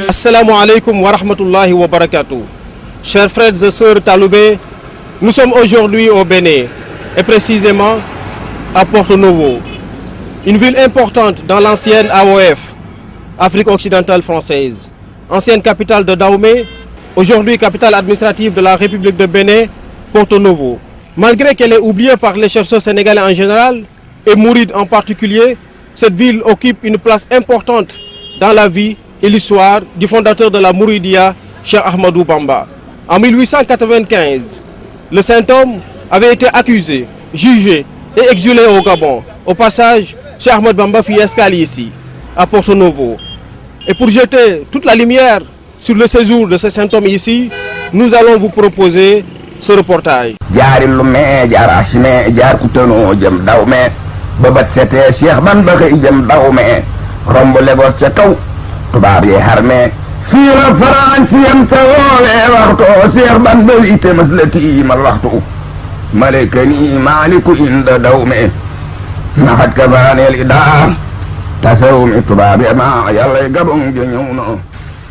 Assalamu alaikum wa rahmatullahi wa barakatuh. Chers frères et sœurs Taloubé, nous sommes aujourd'hui au Bénin et précisément à Porto Novo, une ville importante dans l'ancienne AOF, Afrique occidentale française, ancienne capitale de Dahomey, aujourd'hui capitale administrative de la République de Bénin, Porto Novo. Malgré qu'elle est oubliée par les chercheurs sénégalais en général et Mouride en particulier, cette ville occupe une place importante dans la vie et l'histoire du fondateur de la Mouridia, Cheikh Ahmadou Bamba. En 1895, le saint homme avait été accusé, jugé et exilé au Gabon. Au passage, Cheikh Ahmadou Bamba fit escale ici, à Porto Novo. Et pour jeter toute la lumière sur le séjour de ce saint homme ici, nous allons vous proposer ce reportage.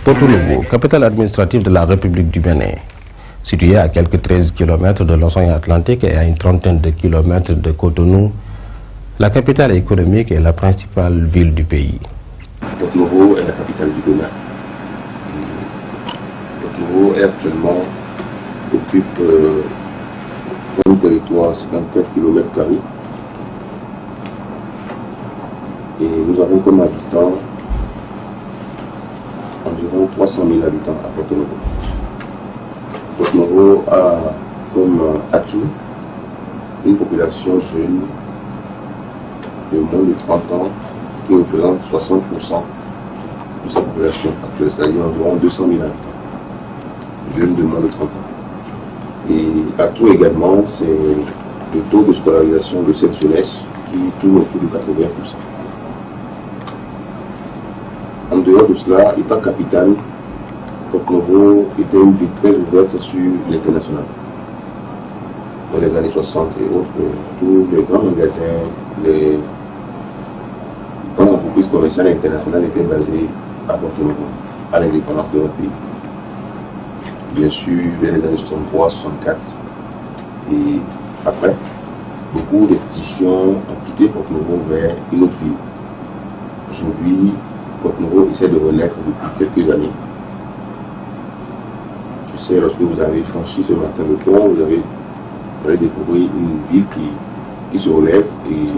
Porto Novo, capitale administrative de la République du Bénin, située à quelques 13 km de l'océan Atlantique et à une trentaine de kilomètres de Cotonou, la capitale économique est la principale ville du pays. Porto Novo est la capitale du Bénin. Porto Novo est actuellement occupe un territoire 54 km². Et nous avons comme habitants environ 300 000 habitants à Porto Novo. Porto Novo a comme atout une population jeune de moins de 30 ans qui représente 60% de sa population actuelle, c'est-à-dire environ 200 000 habitants, jeunes de moins de 30 ans. Et atout également, c'est le taux de scolarisation de cette jeunesse qui tourne autour de 80%. En dehors de cela, étant capitale, Porto Novo était une ville très ouverte sur l'international. Dans les années 60 et autres, tous les grands magasins, les grandes entreprises commerciales internationales étaient basées à Porto Novo, à l'indépendance de notre pays. Bien sûr, vers les années 63, 64, et après, beaucoup d'institutions ont quitté Porto Novo vers une autre ville. Aujourd'hui, Porto Novo essaie de renaître depuis quelques années. Je sais, lorsque vous avez franchi ce matin le pont, vous allez découvrir une ville qui se relève et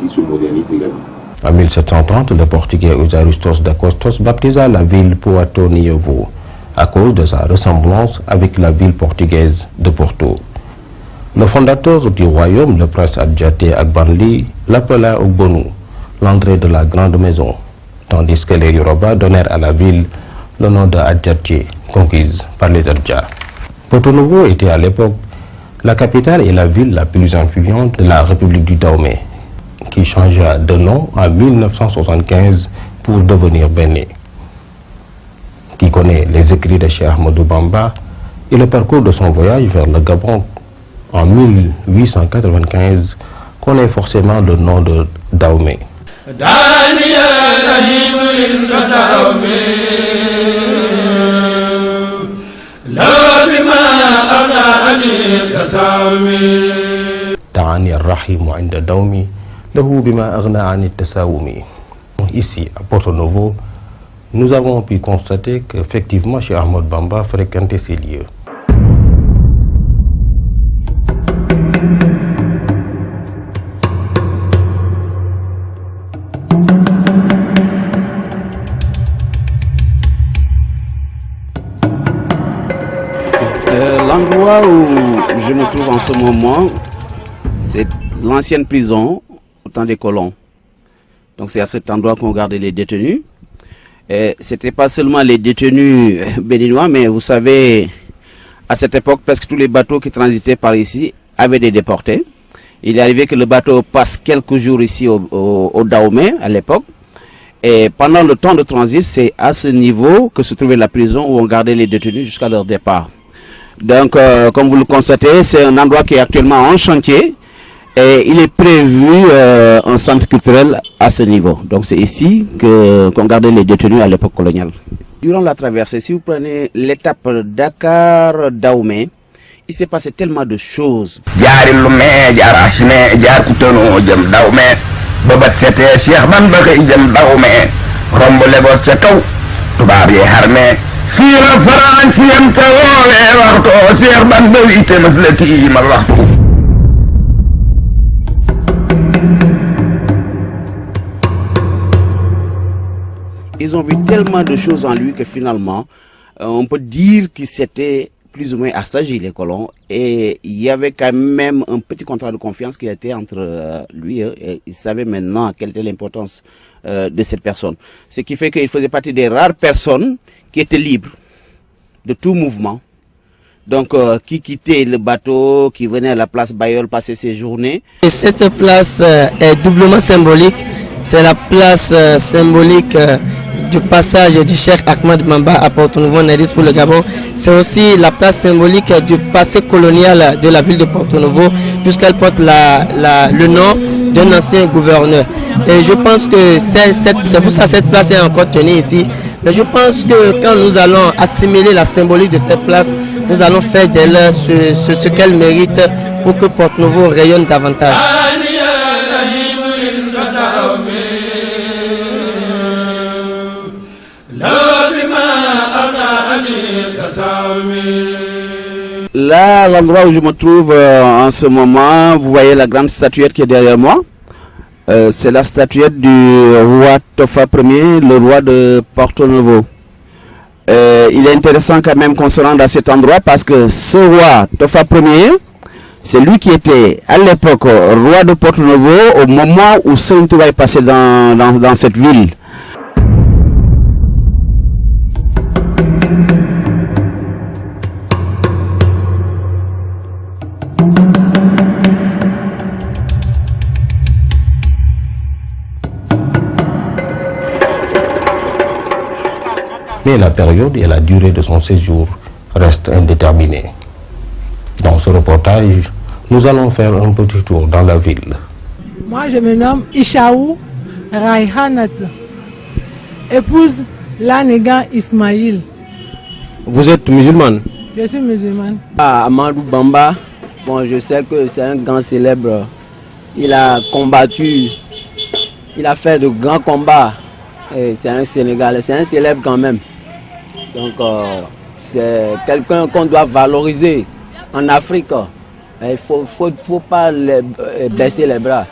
qui se modernise également. En 1730, le Portugais Eusaristo da Costa baptisa la ville Porto Novo à cause de sa ressemblance avec la ville portugaise de Porto. Le fondateur du royaume, le prince Adjate Agbanli, l'appela Ogbonu, l'entrée de la grande maison, tandis que les Yoruba donnèrent à la ville le nom de Adjatje, conquise par les Adja. Porto Novo était à l'époque la capitale et la ville la plus influente de la République du Dahomey, qui changea de nom en 1975 pour devenir Bénin. Qui connaît les écrits de Cheikh Ahmadou Bamba et le parcours de son voyage vers le Gabon en 1895 connaît forcément le nom de Dahomey. Ici, à Porto Novo, nous avons pu constater qu'effectivement, Cheikh Ahmadou Bamba fréquentait ces lieux. L'endroit où je me trouve en ce moment, c'est l'ancienne prison au temps des colons. Donc c'est à cet endroit qu'on gardait les détenus. C'était pas seulement les détenus béninois, mais vous savez, à cette époque, presque tous les bateaux qui transitaient par ici avaient des déportés. Il est arrivé que le bateau passe quelques jours ici au Dahomey à l'époque. Et pendant le temps de transit, c'est à ce niveau que se trouvait la prison où on gardait les détenus jusqu'à leur départ. Donc, comme vous le constatez, c'est un endroit qui est actuellement en chantier et il est prévu un centre culturel à ce niveau. Donc, c'est ici qu'on gardait les détenus à l'époque coloniale. Durant la traversée, si vous prenez l'étape Dakar-Daoumé, il s'est passé tellement de choses. Ils ont vu tellement de choses en lui que finalement, on peut dire qu'il s'était plus ou moins assagi les colons et il y avait quand même un petit contrat de confiance qui était entre lui et il savait maintenant quelle était l'importance de cette personne. Ce qui fait qu'il faisait partie des rares personnes qui étaient libres de tout mouvement. Donc qui quittait le bateau, qui venait à la place Bayol passer ses journées. Et cette place est doublement symbolique. C'est la place symbolique du passage du Cheikh Ahmed Bamba à Porto-Novo, Nedis pour le Gabon. C'est aussi la place symbolique du passé colonial de la ville de Porto-Novo, puisqu'elle porte le nom d'un ancien gouverneur. Et je pense que c'est pour ça que cette place est encore tenue ici. Mais je pense que quand nous allons assimiler la symbolique de cette place, nous allons faire d'elle ce qu'elle mérite pour que Porto-Novo rayonne davantage. Là, l'endroit où je me trouve en ce moment, vous voyez la grande statuette qui est derrière moi. C'est la statuette du roi Tofa Ier, le roi de Porto-Novo. Il est intéressant quand même qu'on se rende à cet endroit parce que ce roi Tofa Ier, c'est lui qui était à l'époque roi de Porto-Novo au moment où Serigne Touba est passé dans cette ville. Mais la période et la durée de son séjour restent indéterminées. Dans ce reportage, nous allons faire un petit tour dans la ville. Moi, je me nomme Ishaou Raihanat, épouse Lanegan Ismail. Vous êtes musulmane? Je suis musulmane. Amadou Bamba, bon, je sais que c'est un grand célèbre. Il a combattu, il a fait de grands combats. C'est un Sénégalais, c'est un célèbre quand même. Donc c'est quelqu'un qu'on doit valoriser en Afrique. Il ne faut pas baisser les bras.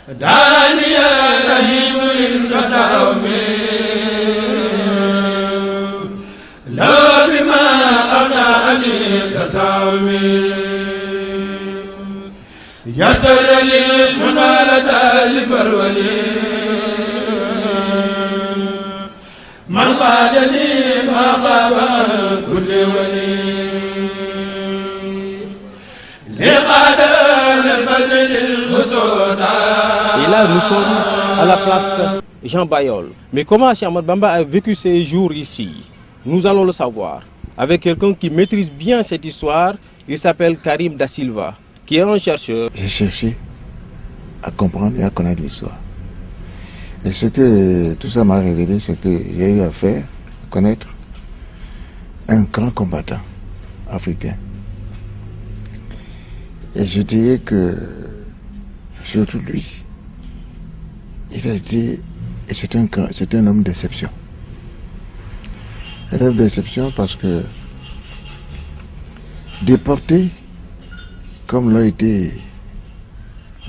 Et là, nous sommes à la place Jean Bayol. Mais comment Cheikh Ahmadou Bamba a vécu ses jours ici? Nous allons le savoir avec quelqu'un qui maîtrise bien cette histoire. Il s'appelle Karim Da Silva, qui est un chercheur. J'ai cherché à comprendre et à connaître l'histoire. Et ce que tout ça m'a révélé, c'est que j'ai eu à connaître un grand combattant africain. Et je dirais que, surtout lui, il a été, et c'est un homme d'exception. Un homme d'exception parce que, déporté, comme l'ont été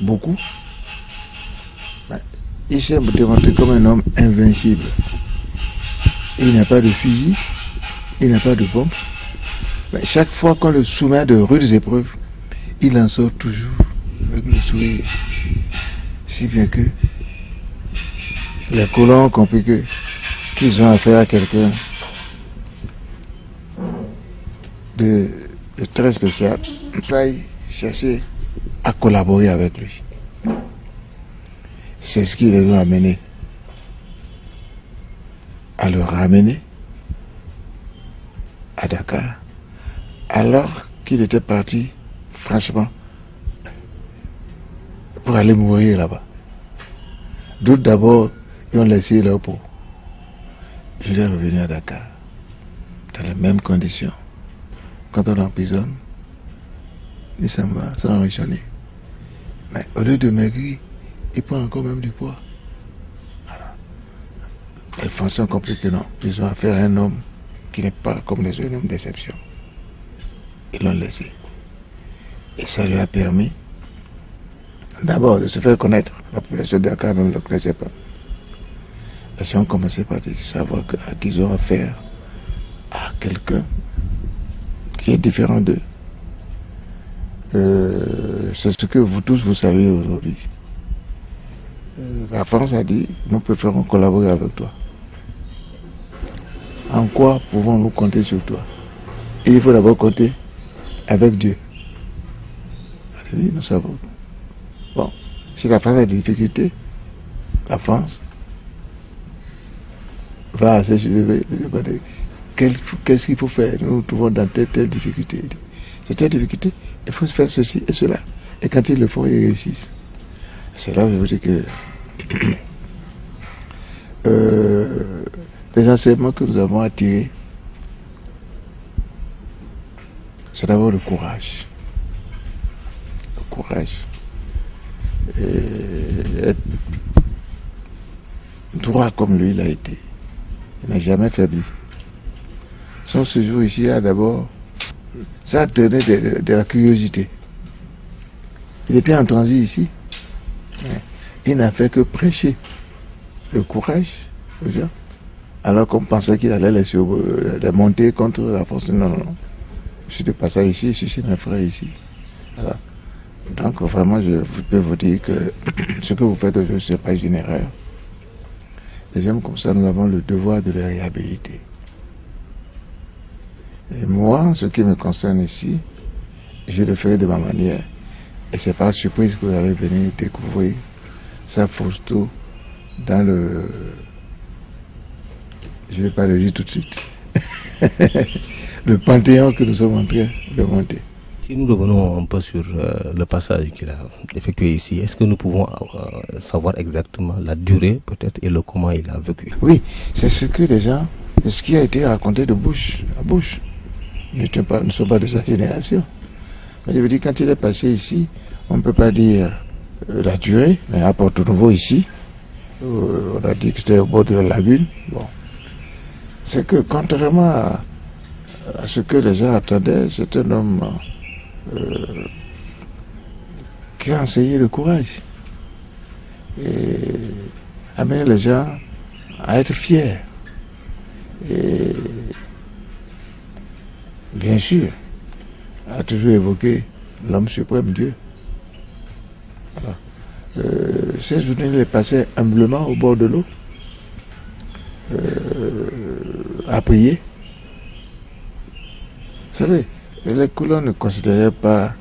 beaucoup, il s'est démontré comme un homme invincible. Il n'a pas de fusil, il n'a pas de bombe. Mais chaque fois qu'on le soumet à de rudes épreuves, il en sort toujours avec le sourire. Si bien que les colons ont compris qu'ils ont affaire à quelqu'un de très spécial. Il fallait chercher à collaborer avec lui. C'est ce qui les a amenés à le ramener à Dakar, alors qu'il était parti, franchement, pour aller mourir là-bas. D'autres d'abord, ils ont laissé leur peau. Je vais revenir à Dakar, dans les mêmes conditions. Quand on l'emprisonne, il s'en va sans raisonner. Mais au lieu de maigrir, il prend encore même du poids. Voilà. Les Français ont compris que non, ils ont affaire à un homme qui n'est pas comme les autres hommes d'exception. Ils l'ont laissé. Et ça lui a permis d'abord de se faire connaître. La population de Dakar même ne le connaissait pas. Et ils ont commencé par savoir qu'ils ont affaire à quelqu'un qui est différent d'eux. C'est ce que vous tous vous savez aujourd'hui. La France a dit, nous préférons collaborer avec toi. En quoi pouvons-nous compter sur toi? Et il faut d'abord compter avec Dieu. Oui, nous savons. Bon, si la France a des difficultés, la France va se demander qu'est-ce qu'il faut faire. Nous nous trouvons dans telle difficulté. C'est telle difficulté, il faut faire ceci et cela. Et quand ils le font, ils réussissent. C'est là où je vous dis que les enseignements que nous avons attirés, c'est d'abord le courage. Le courage. Et être droit comme lui, il a été. Il n'a jamais faibli. Son séjour ici a d'abord, ça a tenu de la curiosité. Il était en transit ici. Il n'a fait que prêcher le courage aux gens. Alors qu'on pensait qu'il allait les monter contre la force. Non, non, non. Je suis de passage ici, je suis mes frères ici. Voilà. Donc vraiment, je peux vous dire que ce que vous faites aujourd'hui, ce n'est pas une erreur. Des gens comme ça, nous avons le devoir de les réhabiliter. Et moi, ce qui me concerne ici, je le ferai de ma manière. Et c'est pas surprise que vous allez venir découvrir sa photo dans le... Je ne vais pas le dire tout de suite. Le panthéon que nous sommes en train de monter. Si nous revenons un peu sur le passage qu'il a effectué ici, est-ce que nous pouvons savoir exactement la durée peut-être et le comment il a vécu? Oui, c'est ce que les gens, c'est ce qui a été raconté de bouche à bouche. Nous ne sommes pas de sa génération. Mais je veux dire, quand il est passé ici, on ne peut pas dire la durée, mais à Porto-Novo ici, on a dit que c'était au bord de la lagune. Bon. C'est que contrairement à ce que les gens attendaient, c'est un homme qui a enseigné le courage et amené les gens à être fiers. Et bien sûr, a toujours évoqué l'homme suprême, Dieu. Voilà. Ces journées, il est passé humblement au bord de l'eau, à prier. Vous savez, les colons ne considéraient pas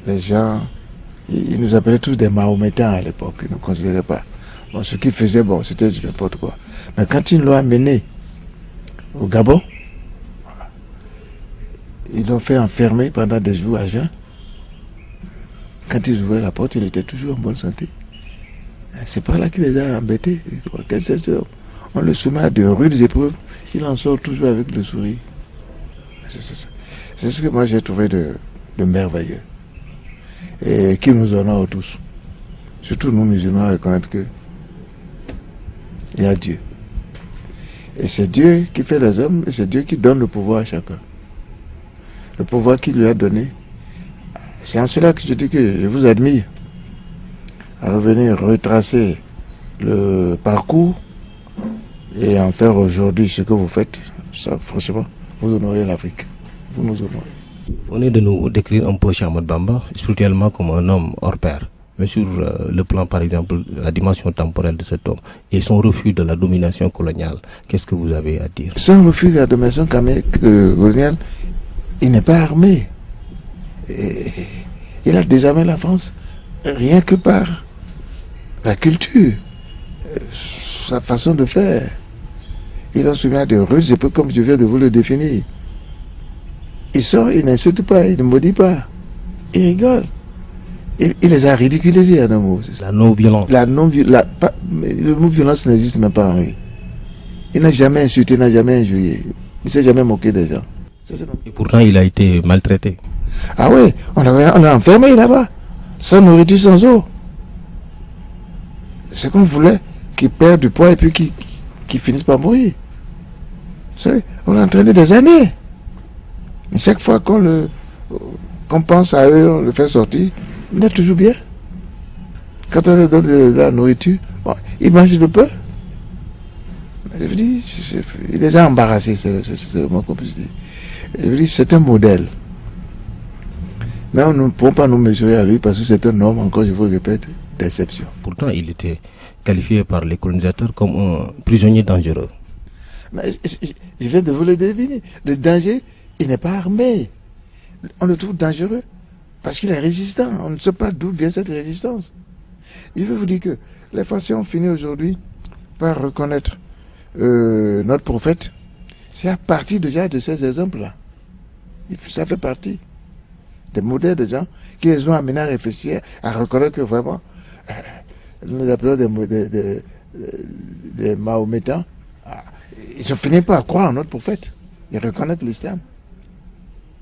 les gens, ils nous appelaient tous des mahométans à l'époque, ils ne considéraient pas. Bon, ce qu'ils faisaient, bon, c'était n'importe quoi. Mais quand ils l'ont amené au Gabon, voilà, ils l'ont fait enfermer pendant des jours à jeun. Quand ils ouvraient la porte, il était toujours en bonne santé. C'est par là qu'il les a embêtés. On le soumet à de rudes épreuves, il en sort toujours avec le sourire. C'est ce que moi j'ai trouvé de merveilleux. Et qui nous honore tous. Surtout nous musulmans, à reconnaître que il y a Dieu. Et c'est Dieu qui fait les hommes, et c'est Dieu qui donne le pouvoir à chacun. Le pouvoir qu'il lui a donné. C'est en cela que je dis que je vous admire à revenir retracer le parcours et en faire aujourd'hui ce que vous faites. Ça, franchement, vous honorez l'Afrique. Vous nous honorez. Vous venez de nous décrire un peu Cheikh Ahmadou Bamba spirituellement comme un homme hors pair. Mais sur le plan, par exemple, la dimension temporelle de cet homme et son refus de la domination coloniale, qu'est-ce que vous avez à dire? Son refus de la domination coloniale, il n'est pas armé. Et il a désarmé la France rien que par la culture, sa façon de faire. Il a soumis à des rudes épreuves comme je viens de vous le définir. Il sort, il n'insulte pas, il ne maudit pas. Il rigole. Il les a ridiculisés à nos mots. La non-violence. Le mot violence n'existe même pas en lui. Il n'a jamais insulté, il n'a jamais injurié. Il ne s'est jamais moqué des gens. Et pourtant, il a été maltraité. Ah oui, on l'a enfermé là-bas, sans nourriture, sans eau. C'est qu'on voulait qu'il perde du poids et puis qu'il finisse par mourir. Vous savez, on l'a entraîné des années. Et chaque fois qu'on pense à eux, on le fait sortir, il est toujours bien. Quand on lui donne de la nourriture, bon, il mange de peu. Je vous dis, il est déjà embarrassé, c'est le mot qu'on puisse dire. Je vous dis, c'est un modèle. Mais on ne peut pas nous mesurer à lui parce que c'est un homme, encore je vous le répète, d'exception. Pourtant, il était qualifié par les colonisateurs comme un prisonnier dangereux. Mais je viens de vous le deviner. Le danger, il n'est pas armé. On le trouve dangereux parce qu'il est résistant. On ne sait pas d'où vient cette résistance. Je veux vous dire que les Français ont fini aujourd'hui par reconnaître notre prophète. C'est à partir déjà de ces exemples-là. Ça fait partie des modèles de gens qui les ont amenés à réfléchir, à reconnaître que vraiment, nous appelons des Mahométans, ils ont fini par croire en notre prophète et reconnaître l'islam.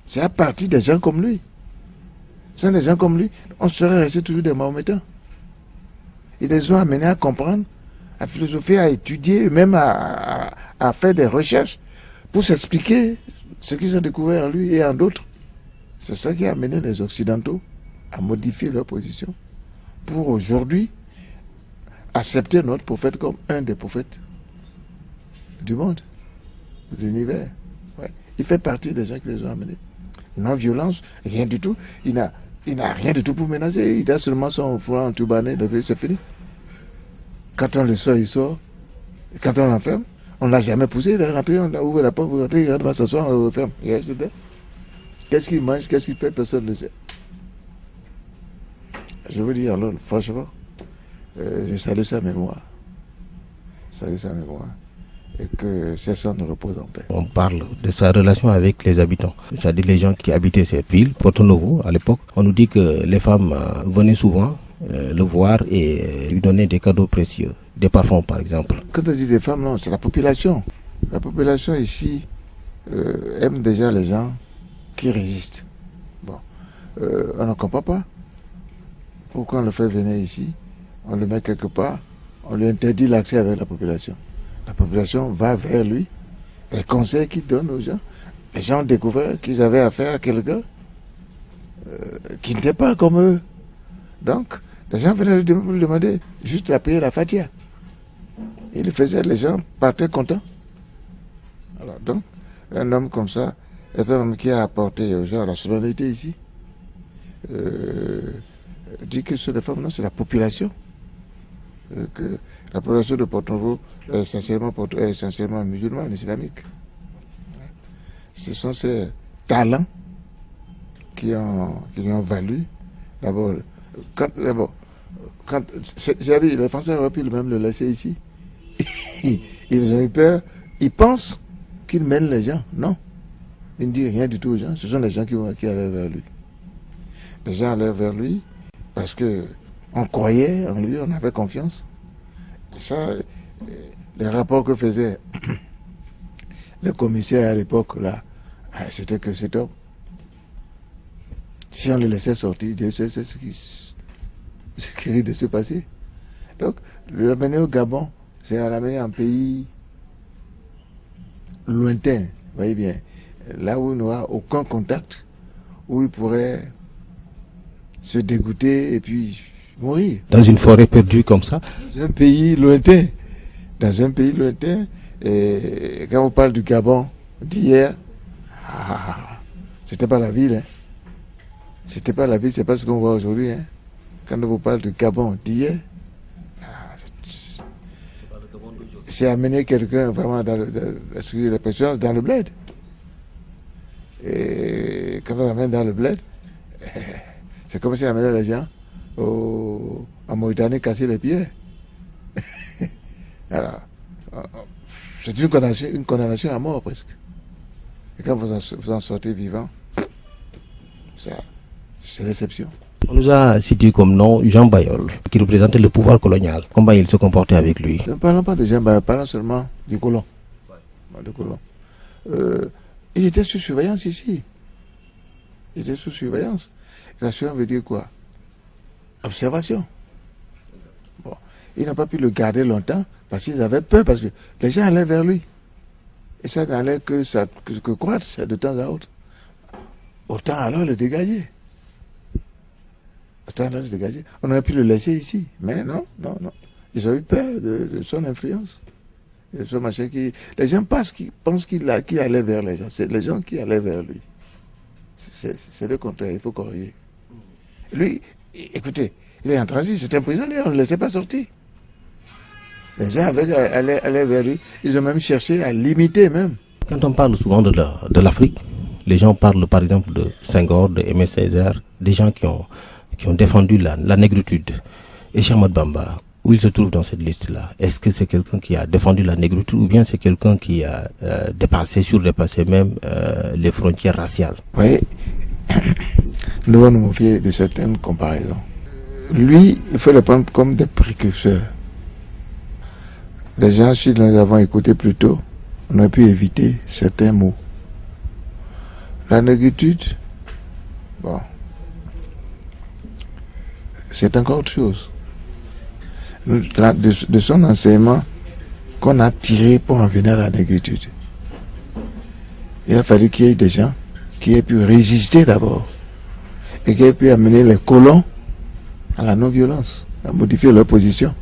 C'est à partir des gens comme lui. Sans des gens comme lui, on serait resté toujours des Mahométans. Ils les ont amenés à comprendre, à philosopher, à étudier, même à faire des recherches pour s'expliquer ce qu'ils ont découvert en lui et en d'autres. C'est ça qui a amené les Occidentaux à modifier leur position pour aujourd'hui accepter notre prophète comme un des prophètes du monde, de l'univers. Ouais. Il fait partie des gens qui les ont amenés. Non-violence, rien du tout. Il n'a rien du tout pour menacer. Il a seulement son foulard en turbané, c'est fini. Quand on le sort, il sort. Et quand on l'enferme, on ne l'a jamais poussé. Il est rentré, on a ouvert la porte, vous rentrez, il va s'asseoir, on le referme. Il reste dedans. Qu'est-ce qu'il mange, qu'est-ce qu'il fait, personne ne le sait. Je veux dire, alors, franchement, je salue sa mémoire. Je salue sa mémoire. Et que ses cendres reposent en paix. On parle de sa relation avec les habitants, c'est-à-dire les gens qui habitaient cette ville, Porto Novo, à l'époque. On nous dit que les femmes venaient souvent le voir et lui donner des cadeaux précieux, des parfums par exemple. Quand on dit des femmes, non, c'est la population. La population ici aime déjà les gens qui résistent. Bon, on ne comprend pas pourquoi on le fait venir ici, on le met quelque part, on lui interdit l'accès avec la population. La population va vers lui, les conseils qu'il donne aux gens. Les gens ont découvert qu'ils avaient affaire à quelqu'un qui n'était pas comme eux. Donc, les gens venaient lui demander juste à payer la fatia. Il le faisait, les gens partaient contents. Alors, donc, un homme comme ça est un homme qui a apporté aux gens la solennité ici. Dit que ce les femmes, non, c'est la population. Que la population de Porto Novo est essentiellement musulmane, islamique. Ce sont ces talents qui lui ont valu. D'abord, quand les Français auraient pu même le laisser ici. Ils ont eu peur. Ils pensent qu'il mène les gens. Non. Il ne dit rien du tout aux gens. Ce sont les gens qui allaient vers lui. Les gens allaient vers lui parce que on croyait en lui, on avait confiance. Ça, les rapports que faisait le commissaire à l'époque, là, c'était que cet homme, si on le laissait sortir, Dieu sait ce qui risque de se passer. Donc, l'amener au Gabon, c'est l'amener en pays lointain, vous voyez bien, là où il n'aura aucun contact, où il pourrait se dégoûter et puis mourir. Dans une forêt perdue comme ça? Dans un pays lointain. Dans un pays lointain. Et quand on parle du Gabon d'hier, c'était pas la ville. Hein. C'était pas la ville, c'est pas ce qu'on voit aujourd'hui. Hein. Quand on vous parle du Gabon d'hier, c'est amener quelqu'un vraiment dans l'expression dans le bled. Et quand on l'amène dans le bled, c'est comme si on amenait les gens en Mauritanie casser les pieds. Alors, c'est une condamnation à mort presque. Et quand vous en sortez vivant, ça, c'est l'exception. On nous a cité comme nom Jean Bayol, qui représentait le pouvoir colonial. Comment il se comportait avec lui? Ne parlons pas de Jean Bayol, parlons seulement du colon. Il était sous surveillance ici. Il était sous surveillance. La surveillance veut dire quoi? Observation. Bon. Ils n'ont pas pu le garder longtemps parce qu'ils avaient peur, parce que les gens allaient vers lui. Et ça n'allait que croître de temps à autre. Autant alors le dégager. On aurait pu le laisser ici. Mais non. Ils ont eu peur de son influence. Les gens pensent qu'il allait vers les gens. C'est les gens qui allaient vers lui. C'est le contraire, il faut corriger. Lui, écoutez, il est en transit, c'est un prisonnier, on ne le laissait pas sortir. Les gens allaient vers lui, ils ont même cherché à l'imiter même. Quand on parle souvent de l'Afrique, les gens parlent par exemple de Senghor, de Aimé Césaire, des gens qui ont défendu la négritude. Et Cheikh Ahmadou Bamba, où il se trouve dans cette liste-là? Est-ce que c'est quelqu'un qui a défendu la négritude ou bien c'est quelqu'un qui a surdepassé même les frontières raciales? Vous voyez, nous devons nous méfier de certaines comparaisons. Lui, il faut le prendre comme des précurseurs. Les gens, si nous avons écouté plus tôt, on aurait pu éviter certains mots. La négritude, bon, c'est encore autre chose. De son enseignement qu'on a tiré pour en venir à la négritude. Il a fallu qu'il y ait des gens qui aient pu résister d'abord et qui aient pu amener les colons à la non-violence, à modifier leur position.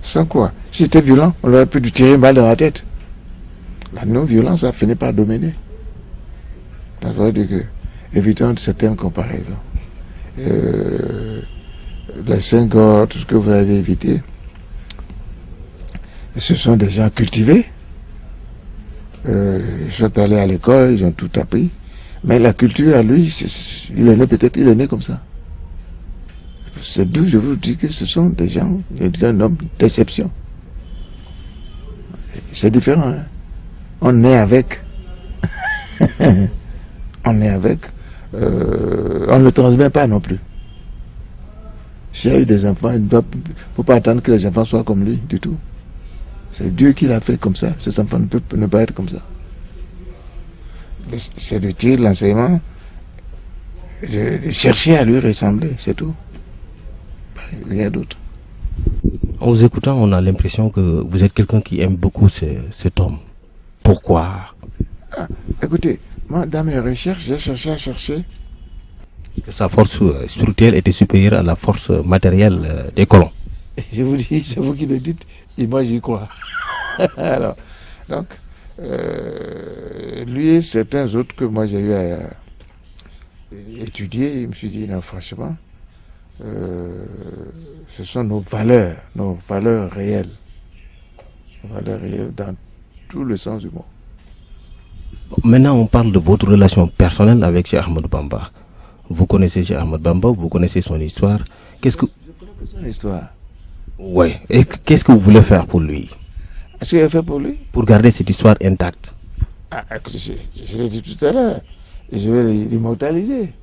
Sans quoi, si c'était violent, on aurait pu lui tirer une balle dans la tête. La non-violence a fini par dominer. Ça veut dire que, évitons certaines comparaisons. Les Senghor, tout ce que vous avez évité, ce sont des gens cultivés. Ils sont allés à l'école, ils ont tout appris. Mais la culture, à lui, il est né comme ça. C'est d'où je vous dis que ce sont des gens, d'un homme d'exception. C'est différent. Hein? On est avec. On est avec. On ne le transmet pas non plus. S'il y a eu des enfants, il ne faut pas attendre que les enfants soient comme lui du tout. C'est Dieu qui l'a fait comme ça. Ces enfants ne peuvent ne pas être comme ça. C'est de tirer l'enseignement, de chercher à lui ressembler, c'est tout. Rien d'autre. En vous écoutant, on a l'impression que vous êtes quelqu'un qui aime beaucoup cet homme. Pourquoi? Écoutez, moi, dans mes recherches, j'ai cherché à chercher. Que sa force spirituelle était supérieure à la force matérielle des colons. Je vous dis, c'est vous qui le dites, et moi j'y crois. Alors, donc, lui et certains autres que moi j'ai eu à étudier, je me suis dit, non, franchement, ce sont nos valeurs réelles. Nos valeurs réelles dans tout le sens du mot. Bon, maintenant, on parle de votre relation personnelle avec Cheikh Ahmadou Bamba. Vous connaissez Cheikh Ahmadou Bamba, vous connaissez son histoire. Je connais que son histoire. Oui. Et qu'est-ce que vous voulez faire pour lui? Est-ce qu'il a fait pour lui? Pour garder cette histoire intacte. Écoutez, je l'ai dit tout à l'heure. Je vais l'immortaliser.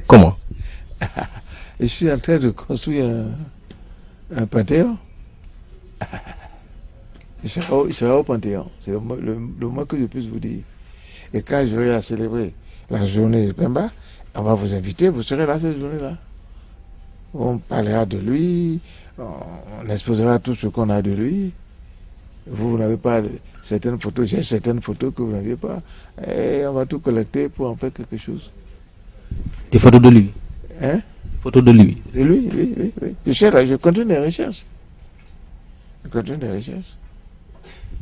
Comment? Je suis en train de construire un panthéon. Il sera au panthéon. C'est le moins que je puisse vous dire. Et quand j'aurai à célébrer la journée de Bamba, on va vous inviter, vous serez là cette journée-là. On parlera de lui, on exposera tout ce qu'on a de lui. Vous n'avez pas certaines photos, j'ai certaines photos que vous n'aviez pas. Et on va tout collecter pour en faire quelque chose. Des photos de lui? Hein? Photos de lui? De lui, oui. Je continue les recherches.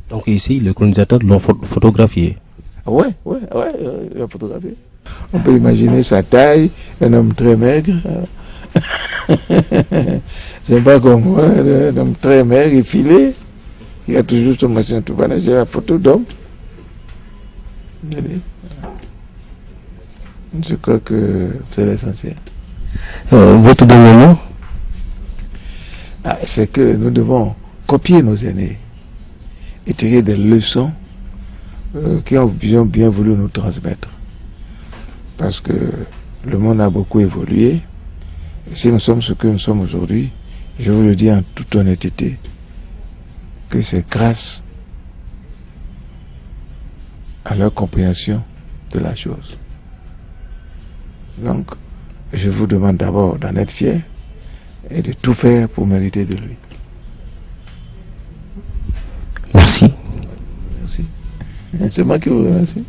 Donc ici, les colonisateurs l'ont photographié. Ouais, il l'a photographié. On peut imaginer sa taille, un homme très maigre. C'est pas comme moi, un homme très maigre, effilé. Il a toujours son machin tout banal. J'ai la photo d'homme. Je crois que c'est l'essentiel. Votre dernier mot? C'est que nous devons copier nos aînés et tirer des leçons qui ont bien voulu nous transmettre. parce que le monde a beaucoup évolué. Si nous sommes ce que nous sommes aujourd'hui, je vous le dis en toute honnêteté, que c'est grâce à leur compréhension de la chose. Donc, je vous demande d'abord d'en être fiers et de tout faire pour mériter de lui. Merci. Merci. C'est moi qui vous remercie.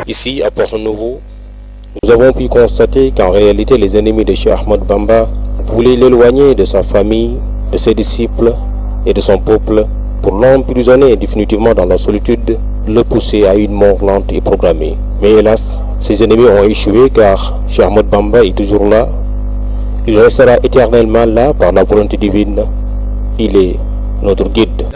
Ici, à Porto-Novo, nous avons pu constater qu'en réalité, les ennemis de Cheikh Ahmadou Bamba voulaient l'éloigner de sa famille, de ses disciples et de son peuple pour l'emprisonner définitivement dans la solitude, le pousser à une mort lente et programmée. Mais hélas, ces ennemis ont échoué car Cheikh Ahmadou Bamba est toujours là. Il restera éternellement là par la volonté divine. Il est notre guide.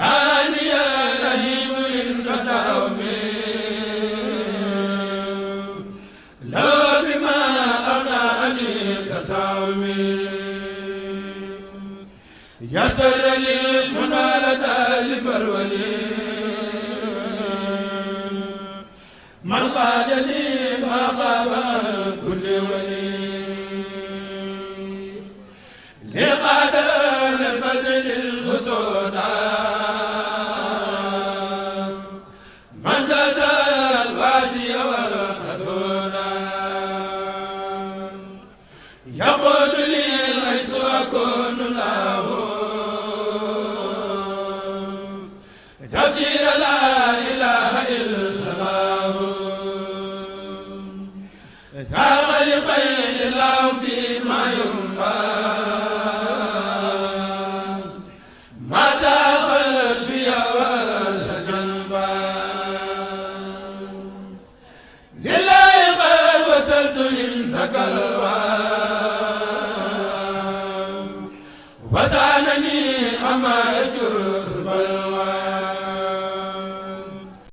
وسانني أما يجر